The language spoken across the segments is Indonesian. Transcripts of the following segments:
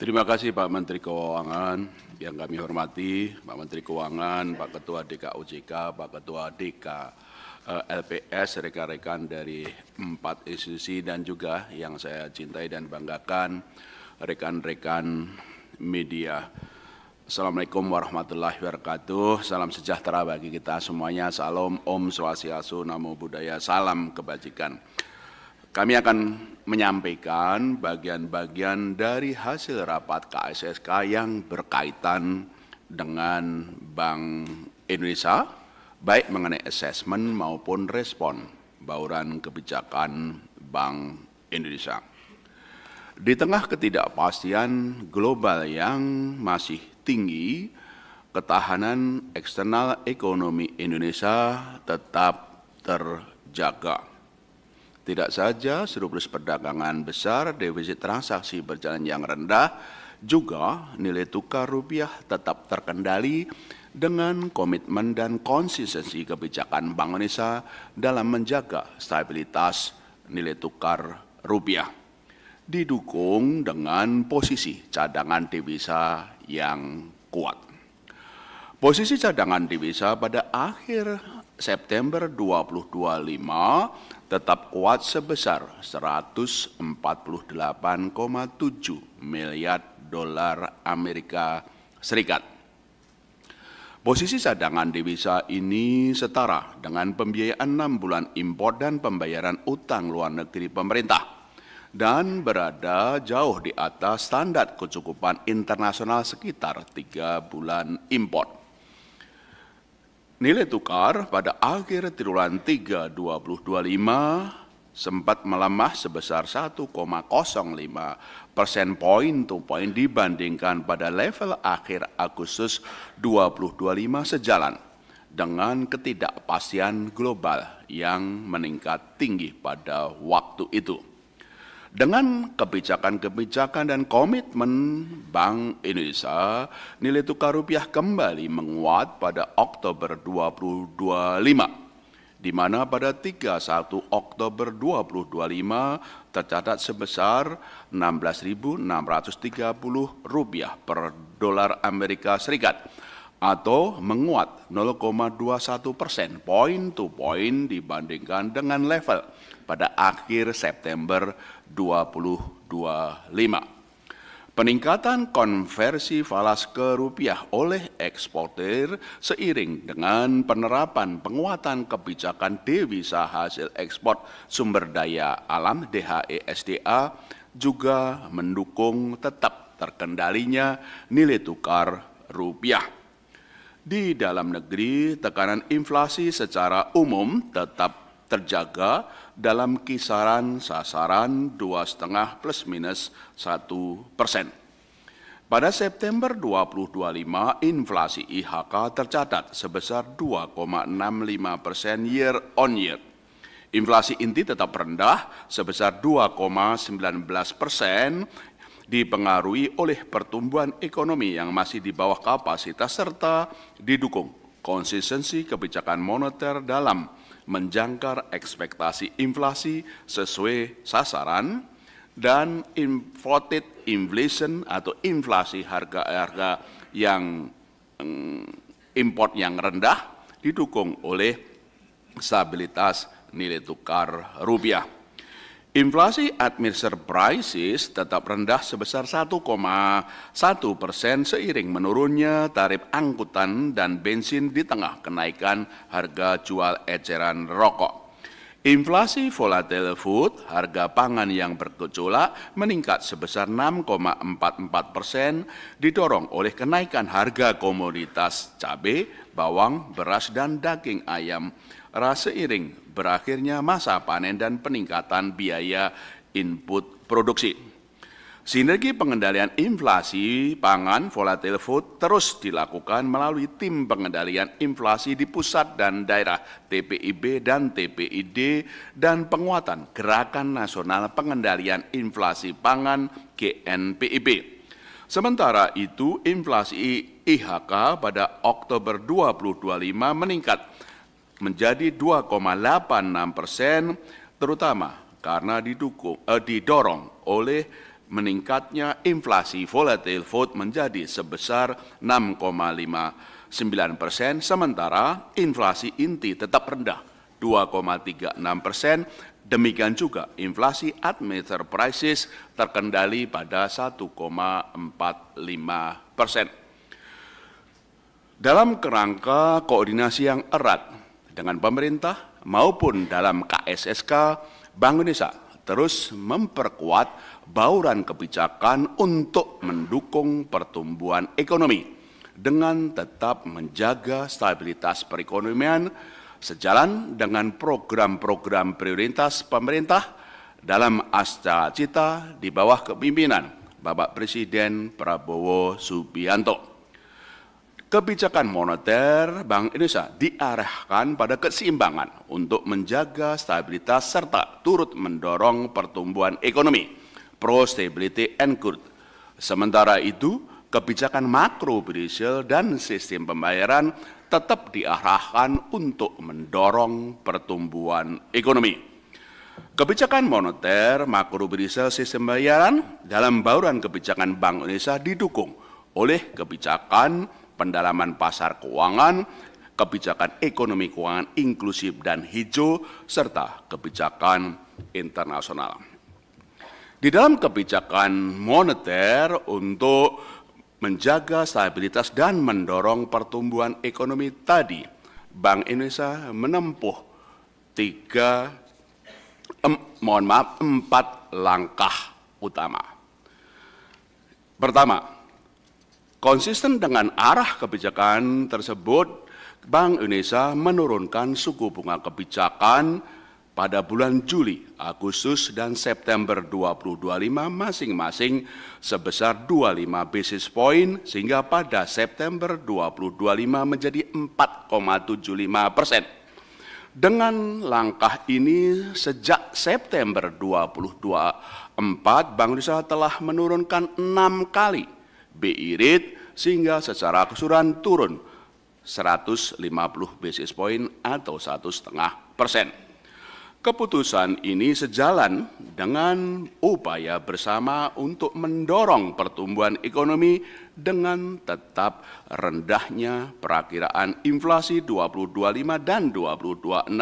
Terima kasih Pak Menteri Keuangan yang kami hormati, Pak Menteri Keuangan, Pak Ketua DKOJK, Pak Ketua DK LPS, rekan-rekan dari 4 institusi dan juga yang saya cintai dan banggakan, rekan-rekan media. Assalamualaikum warahmatullahi wabarakatuh. Salam sejahtera bagi kita semuanya. Salam Om Swastiastu, Namo Buddhaya, salam kebajikan. Kami akan menyampaikan bagian-bagian dari hasil rapat KSSK yang berkaitan dengan Bank Indonesia, baik mengenai asesmen maupun respon bauran kebijakan Bank Indonesia. Di tengah ketidakpastian global yang masih tinggi, ketahanan eksternal ekonomi Indonesia tetap terjaga. Tidak saja surplus perdagangan besar, defisit transaksi berjalan yang rendah, juga nilai tukar rupiah tetap terkendali dengan komitmen dan konsistensi kebijakan Bank Indonesia dalam menjaga stabilitas nilai tukar rupiah. Didukung dengan posisi cadangan devisa yang kuat. Posisi cadangan devisa pada akhir September 2025 tetap kuat sebesar 148,7 miliar dolar Amerika Serikat. Posisi cadangan devisa ini setara dengan pembiayaan 6 bulan impor dan pembayaran utang luar negeri pemerintah dan berada jauh di atas standar kecukupan internasional sekitar 3 bulan impor. Nilai tukar pada akhir triwulan 3 2025 sempat melemah sebesar 1,05 persen point dibandingkan pada level akhir Agustus 2025 sejalan dengan ketidakpastian global yang meningkat tinggi pada waktu itu. Dengan kebijakan-kebijakan dan komitmen Bank Indonesia, nilai tukar rupiah kembali menguat pada Oktober 2025, di mana pada 31 Oktober 2025 tercatat sebesar 16.630 rupiah per dolar Amerika Serikat, atau menguat 0,21% point to point dibandingkan dengan level pada akhir September 2025. Peningkatan konversi falas ke rupiah oleh eksportir seiring dengan penerapan penguatan kebijakan devisa hasil ekspor sumber daya alam DHE/SDA juga mendukung tetap terkendalinya nilai tukar rupiah. Di dalam negeri, tekanan inflasi secara umum tetap terjaga dalam kisaran sasaran 2,5 plus minus 1%. Pada September 2025, inflasi IHK tercatat sebesar 2,65% year on year. Inflasi inti tetap rendah sebesar 2,19%, dipengaruhi oleh pertumbuhan ekonomi yang masih di bawah kapasitas serta didukung konsistensi kebijakan moneter dalam menjangkar ekspektasi inflasi sesuai sasaran dan inflated inflation atau inflasi harga-harga yang import yang rendah didukung oleh stabilitas nilai tukar rupiah. Inflasi administered prices tetap rendah sebesar 1,1% seiring menurunnya tarif angkutan dan bensin di tengah kenaikan harga jual eceran rokok. Inflasi volatile food, harga pangan yang bergejolak meningkat sebesar 6,44%, didorong oleh kenaikan harga komoditas cabai, bawang, beras, dan daging ayam seiring berakhirnya masa panen dan peningkatan biaya input produksi. Sinergi pengendalian inflasi pangan volatile food terus dilakukan melalui tim pengendalian inflasi di pusat dan daerah TPIB dan TPID dan penguatan Gerakan Nasional Pengendalian Inflasi Pangan GNPIB. Sementara itu, inflasi IHK pada Oktober 2025 meningkat menjadi 2,86%, terutama karena didorong oleh meningkatnya inflasi volatile food menjadi sebesar 6,59%, sementara inflasi inti tetap rendah 2,36%. Demikian juga inflasi administered prices terkendali pada 1,45%. Dalam kerangka koordinasi yang erat dengan pemerintah maupun dalam KSSK, Bank Indonesia terus memperkuat bauran kebijakan untuk mendukung pertumbuhan ekonomi dengan tetap menjaga stabilitas perekonomian sejalan dengan program-program prioritas pemerintah dalam Astra Cita di bawah kepemimpinan Bapak Presiden Prabowo Subianto. Kebijakan moneter Bank Indonesia diarahkan pada keseimbangan untuk menjaga stabilitas serta turut mendorong pertumbuhan ekonomi, pro-stability and growth. Sementara itu, kebijakan makro-prudensial dan sistem pembayaran tetap diarahkan untuk mendorong pertumbuhan ekonomi. Kebijakan moneter, makro-prudensial, sistem pembayaran dalam bauran kebijakan Bank Indonesia didukung oleh kebijakan pendalaman pasar keuangan, kebijakan ekonomi keuangan inklusif dan hijau, serta kebijakan internasional. Di dalam kebijakan moneter untuk menjaga stabilitas dan mendorong pertumbuhan ekonomi tadi, Bank Indonesia menempuh empat langkah utama. Pertama, konsisten dengan arah kebijakan tersebut, Bank Indonesia menurunkan suku bunga kebijakan pada bulan Juli, Agustus, dan September 2025 masing-masing sebesar 25 basis point, sehingga pada September 2025 menjadi 4,75%. Dengan langkah ini, sejak September 2024, Bank Indonesia telah menurunkan 6 kali BI rate sehingga secara keseluruhan turun 150 basis point atau 1,5%. Keputusan ini sejalan dengan upaya bersama untuk mendorong pertumbuhan ekonomi dengan tetap rendahnya perakiraan inflasi 2025 dan 2026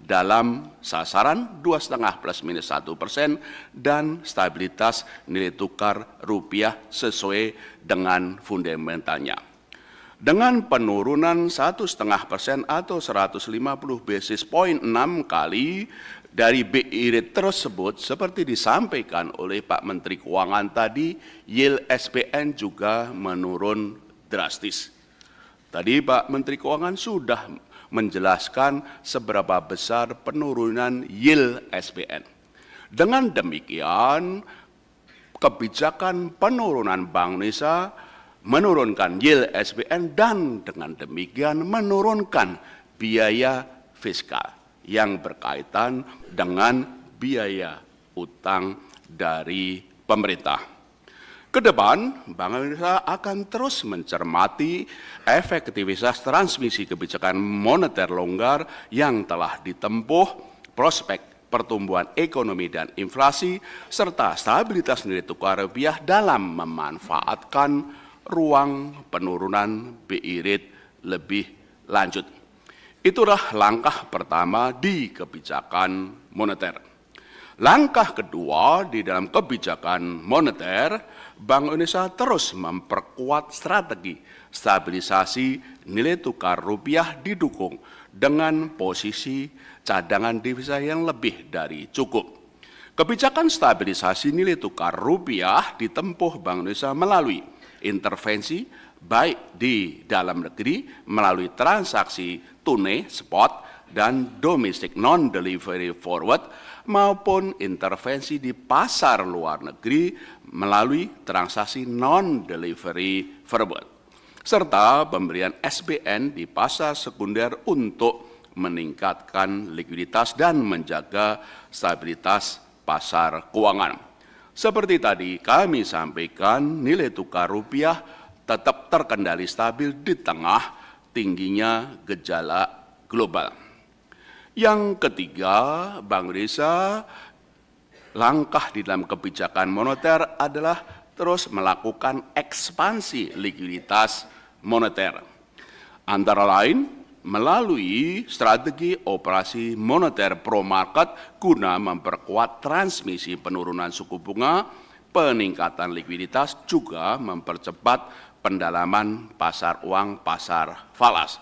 dalam sasaran 2,5 plus minus 1% dan stabilitas nilai tukar rupiah sesuai dengan fundamentalnya. Dengan penurunan 1,5% atau 150 basis point 6 kali dari BI rate tersebut, seperti disampaikan oleh Pak Menteri Keuangan tadi, yield SBN juga menurun drastis. Tadi Pak Menteri Keuangan sudah menjelaskan seberapa besar penurunan yield SBN. Dengan demikian, kebijakan penurunan Bank Indonesia menurunkan yield SBN dan dengan demikian menurunkan biaya fiskal yang berkaitan dengan biaya utang dari pemerintah. Kedepan, Bank Indonesia akan terus mencermati efektivitas transmisi kebijakan moneter longgar yang telah ditempuh, prospek pertumbuhan ekonomi dan inflasi, serta stabilitas nilai tukar rupiah dalam memanfaatkan ruang penurunan BI rate lebih lanjut. Itulah langkah pertama di kebijakan moneter. Langkah kedua di dalam kebijakan moneter, Bank Indonesia terus memperkuat strategi stabilisasi nilai tukar rupiah didukung dengan posisi cadangan devisa yang lebih dari cukup. Kebijakan stabilisasi nilai tukar rupiah ditempuh Bank Indonesia melalui intervensi baik di dalam negeri melalui transaksi tunai spot dan domestic non-delivery forward maupun intervensi di pasar luar negeri melalui transaksi non-delivery forward serta pemberian SBN di pasar sekunder untuk meningkatkan likuiditas dan menjaga stabilitas pasar keuangan. Seperti tadi kami sampaikan, nilai tukar rupiah tetap terkendali stabil di tengah tingginya gejala global. Yang ketiga, Bank Indonesia Langkah di dalam kebijakan moneter adalah terus melakukan ekspansi likuiditas moneter. Antara lain, melalui strategi operasi moneter pro market guna memperkuat transmisi penurunan suku bunga, peningkatan likuiditas, juga mempercepat pendalaman pasar uang pasar falas.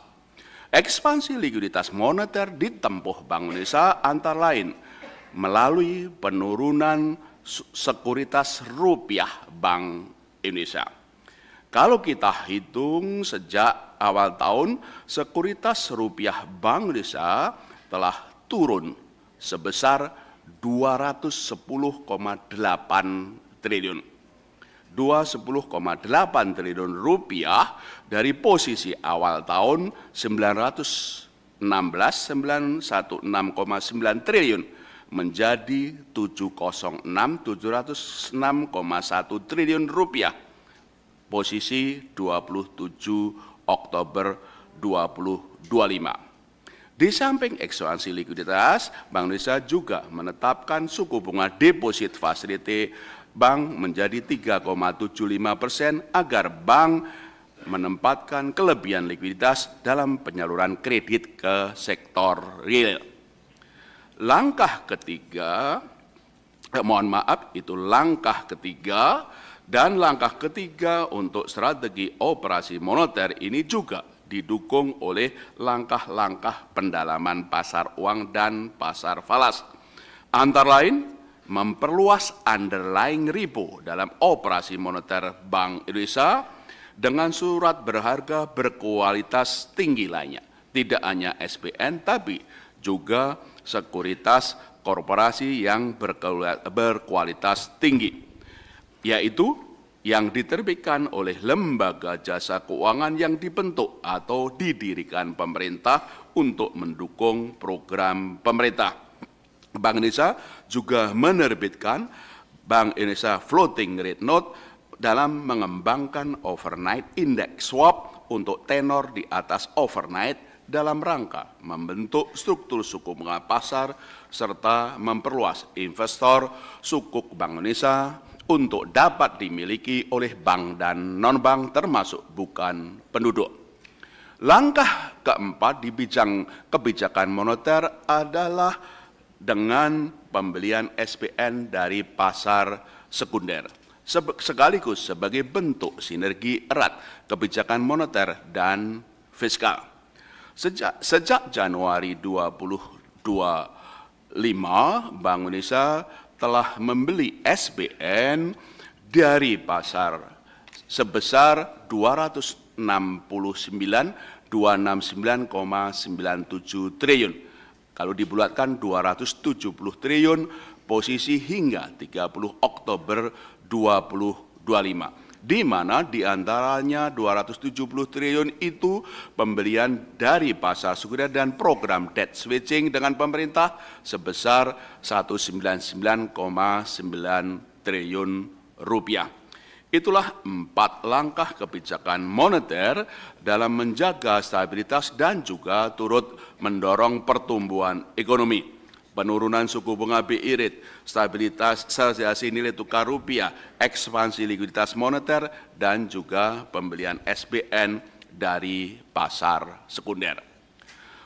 Ekspansi likuiditas moneter ditempuh Bank Indonesia antara lain melalui penurunan sekuritas rupiah Bank Indonesia. Kalau kita hitung sejak awal tahun, sekuritas rupiah Bank Indonesia telah turun sebesar 210,8 triliun. 210,8 triliun rupiah dari posisi awal tahun 916,9 triliun menjadi 706,1 triliun rupiah posisi 27 Oktober 2025. Di samping ekspansi likuiditas, Bank Indonesia juga menetapkan suku bunga deposit facility bank menjadi 3,75% agar bank menempatkan kelebihan likuiditas dalam penyaluran kredit ke sektor real. Langkah ketiga, langkah ketiga dan langkah ketiga untuk strategi operasi moneter ini juga didukung oleh langkah-langkah pendalaman pasar uang dan pasar falas. Antara lain, memperluas underlying repo dalam operasi moneter Bank Indonesia dengan surat berharga berkualitas tinggi lainnya. Tidak hanya SBN, tapi juga sekuritas korporasi yang berkualitas tinggi, yaitu yang diterbitkan oleh lembaga jasa keuangan yang dibentuk atau didirikan pemerintah untuk mendukung program pemerintah. Bank Indonesia juga menerbitkan Bank Indonesia Floating Rate Note dalam mengembangkan overnight index swap untuk tenor di atas overnight dalam rangka membentuk struktur suku bunga pasar serta memperluas investor sukuk Bank Indonesia untuk dapat dimiliki oleh bank dan non-bank termasuk bukan penduduk. Langkah keempat di bidang kebijakan moneter adalah dengan pembelian SBN dari pasar sekunder, sekaligus sebagai bentuk sinergi erat kebijakan moneter dan fiskal. Sejak Januari 2025, Bank Indonesia telah membeli SBN dari pasar sebesar 269,97 triliun. Kalau dibulatkan 270 triliun posisi hingga 30 Oktober 2025. Di mana diantaranya 270 triliun itu pembelian dari pasar sekunder dan program debt switching dengan pemerintah sebesar 199,9 triliun rupiah. Itulah 4 langkah kebijakan moneter dalam menjaga stabilitas dan juga turut mendorong pertumbuhan ekonomi. Penurunan suku bunga BI rate, stabilisasi nilai tukar rupiah, ekspansi likuiditas moneter, dan juga pembelian SBN dari pasar sekunder.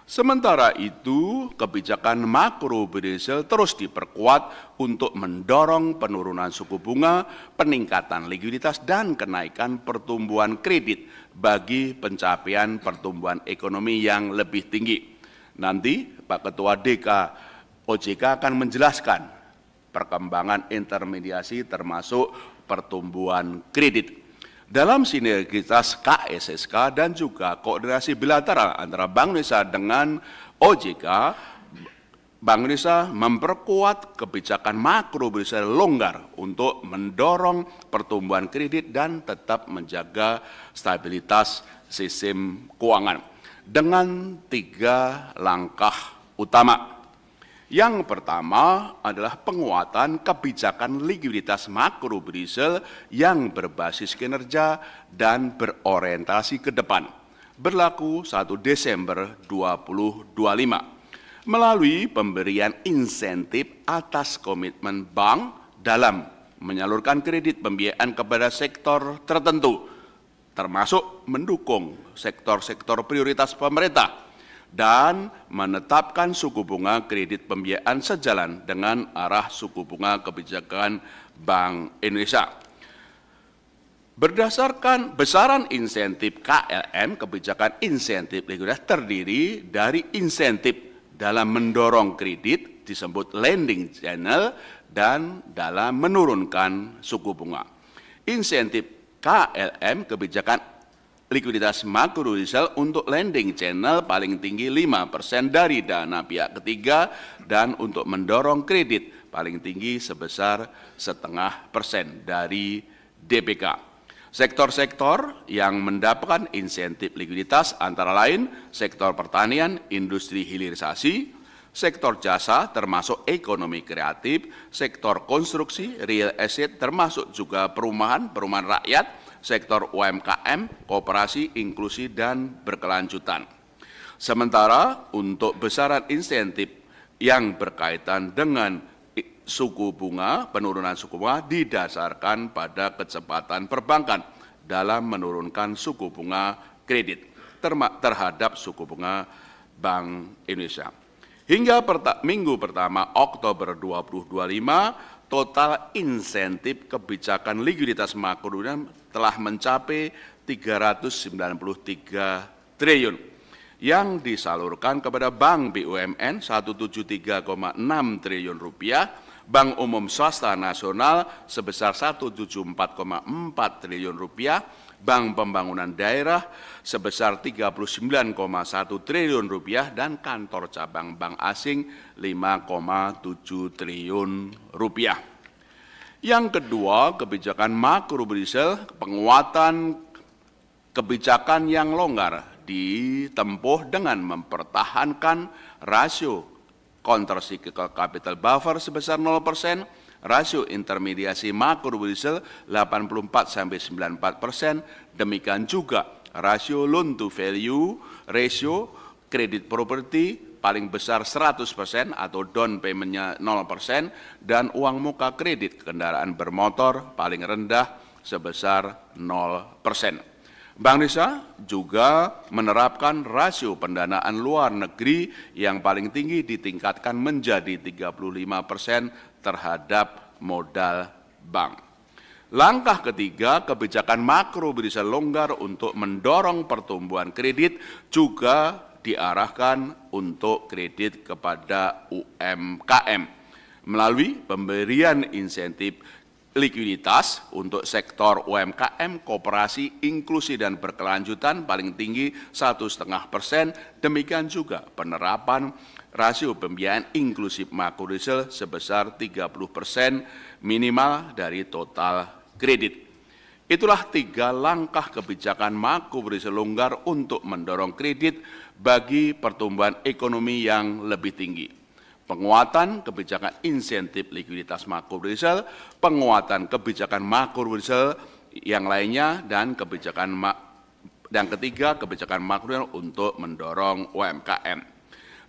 Sementara itu, kebijakan makro Brazil terus diperkuat untuk mendorong penurunan suku bunga, peningkatan likuiditas, dan kenaikan pertumbuhan kredit bagi pencapaian pertumbuhan ekonomi yang lebih tinggi. Nanti Pak Ketua DK OJK akan menjelaskan perkembangan intermediasi termasuk pertumbuhan kredit. Dalam sinergitas KSSK dan juga koordinasi bilateral antara Bank Indonesia dengan OJK, Bank Indonesia memperkuat kebijakan makro Brazil longgar untuk mendorong pertumbuhan kredit dan tetap menjaga stabilitas sistem keuangan dengan 3 langkah utama. Yang pertama adalah penguatan kebijakan likuiditas makro Brazil yang berbasis kinerja dan berorientasi ke depan, berlaku 1 Desember 2025. melalui pemberian insentif atas komitmen bank dalam menyalurkan kredit pembiayaan kepada sektor tertentu, termasuk mendukung sektor-sektor prioritas pemerintah, dan menetapkan suku bunga kredit pembiayaan sejalan dengan arah suku bunga kebijakan Bank Indonesia. Berdasarkan besaran insentif KLM, kebijakan insentif likuiditas terdiri dari insentif dalam mendorong kredit, disebut lending channel, dan dalam menurunkan suku bunga. Insentif KLM, kebijakan likuiditas makrobudensial untuk lending channel paling tinggi 5% dari dana pihak ketiga, dan untuk mendorong kredit paling tinggi sebesar 0,5% dari DPK. Sektor-sektor yang mendapatkan insentif likuiditas antara lain sektor pertanian, industri hilirisasi, sektor jasa termasuk ekonomi kreatif, sektor konstruksi, real estate termasuk juga perumahan rakyat, sektor UMKM, koperasi, inklusi, dan berkelanjutan. Sementara untuk besaran insentif yang berkaitan dengan suku bunga, penurunan suku bunga didasarkan pada kecepatan perbankan dalam menurunkan suku bunga kredit terhadap suku bunga Bank Indonesia. Hingga minggu pertama Oktober 2025, total insentif kebijakan likuiditas makrobudensial telah mencapai 393 triliun yang disalurkan kepada Bank BUMN 173,6 triliun rupiah, Bank Umum Swasta Nasional sebesar 174,4 triliun rupiah, Bank Pembangunan Daerah sebesar 39,1 triliun rupiah, dan kantor cabang bank asing 5,7 triliun rupiah. Yang kedua, kebijakan makrobudensial, penguatan kebijakan yang longgar ditempuh dengan mempertahankan rasio countercyclical capital buffer sebesar 0%, rasio intermediasi makrobudensial 84-94%, demikian juga rasio loan to value ratio kredit properti paling besar 100% atau down payment-nya 0%, dan uang muka kredit kendaraan bermotor paling rendah sebesar 0%. Bank Indonesia juga menerapkan rasio pendanaan luar negeri yang paling tinggi ditingkatkan menjadi 35% terhadap modal bank. Langkah ketiga, kebijakan makrobudensial longgar untuk mendorong pertumbuhan kredit juga diarahkan untuk kredit kepada UMKM melalui pemberian insentif likuiditas untuk sektor UMKM, koperasi, inklusi, dan berkelanjutan paling tinggi 1,5%. Demikian juga penerapan rasio pembiayaan inklusif makrobudensial sebesar 30% minimal dari total kredit. Itulah 3 langkah kebijakan makrobudensial longgar untuk mendorong kredit bagi pertumbuhan ekonomi yang lebih tinggi. Penguatan kebijakan insentif likuiditas makrobudensial, penguatan kebijakan makrobudensial yang lainnya, dan ketiga, kebijakan makrobudensial untuk mendorong UMKM.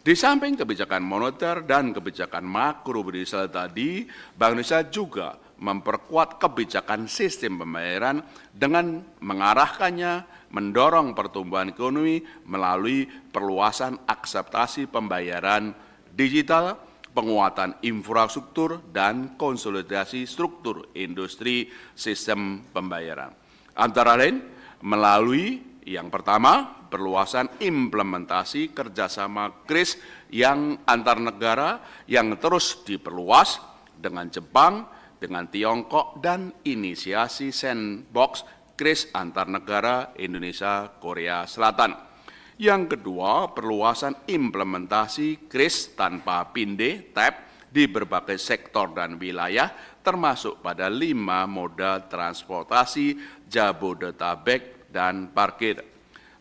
Di samping kebijakan moneter dan kebijakan makrobudensial tadi, Bank Indonesia juga memperkuat kebijakan sistem pembayaran dengan mengarahkannya mendorong pertumbuhan ekonomi melalui perluasan akseptasi pembayaran digital, penguatan infrastruktur, dan konsolidasi struktur industri sistem pembayaran. Antara lain melalui yang pertama, perluasan implementasi kerjasama KRIS yang antar negara yang terus diperluas dengan Jepang, dengan Tiongkok, dan inisiasi sandbox KRIS antar negara Indonesia Korea Selatan. Yang kedua, perluasan implementasi KRIS tanpa pinde TAP di berbagai sektor dan wilayah, termasuk pada 5 moda transportasi Jabodetabek dan parkir.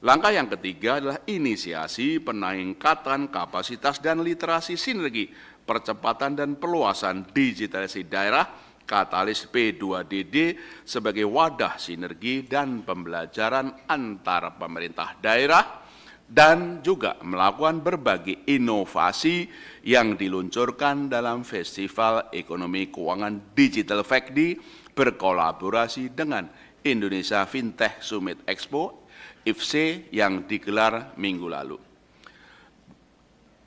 Langkah yang ketiga adalah inisiasi peningkatan kapasitas dan literasi sinergi, percepatan dan perluasan digitalisasi daerah, katalis P2DD sebagai wadah sinergi dan pembelajaran antar pemerintah daerah, dan juga melakukan berbagai inovasi yang diluncurkan dalam Festival Ekonomi Keuangan Digital FEKDI berkolaborasi dengan Indonesia Fintech Summit Expo (IFC) yang digelar minggu lalu.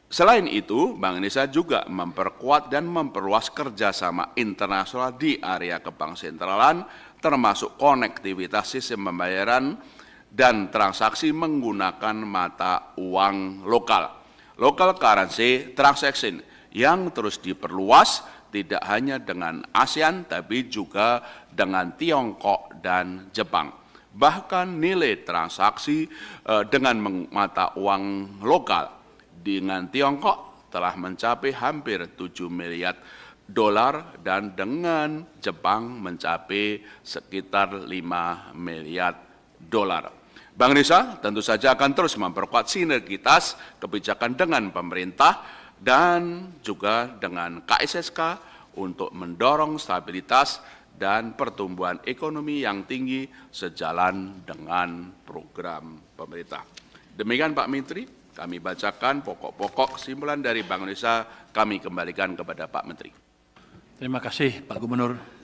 Selain itu, Bank Indonesia juga memperkuat dan memperluas kerjasama internasional di area kebank sentralan, termasuk konektivitas sistem pembayaran dan transaksi menggunakan mata uang lokal. Local currency transaction yang terus diperluas tidak hanya dengan ASEAN, tapi juga dengan Tiongkok dan Jepang. Bahkan nilai transaksi dengan mata uang lokal dengan Tiongkok telah mencapai hampir 7 miliar dolar dan dengan Jepang mencapai sekitar 5 miliar dolar. Bank Indonesia tentu saja akan terus memperkuat sinergitas kebijakan dengan pemerintah dan juga dengan KSSK untuk mendorong stabilitas dan pertumbuhan ekonomi yang tinggi sejalan dengan program pemerintah. Demikian Pak Menteri, kami bacakan pokok-pokok kesimpulan dari Bank Indonesia, kami kembalikan kepada Pak Menteri. Terima kasih Pak Gubernur.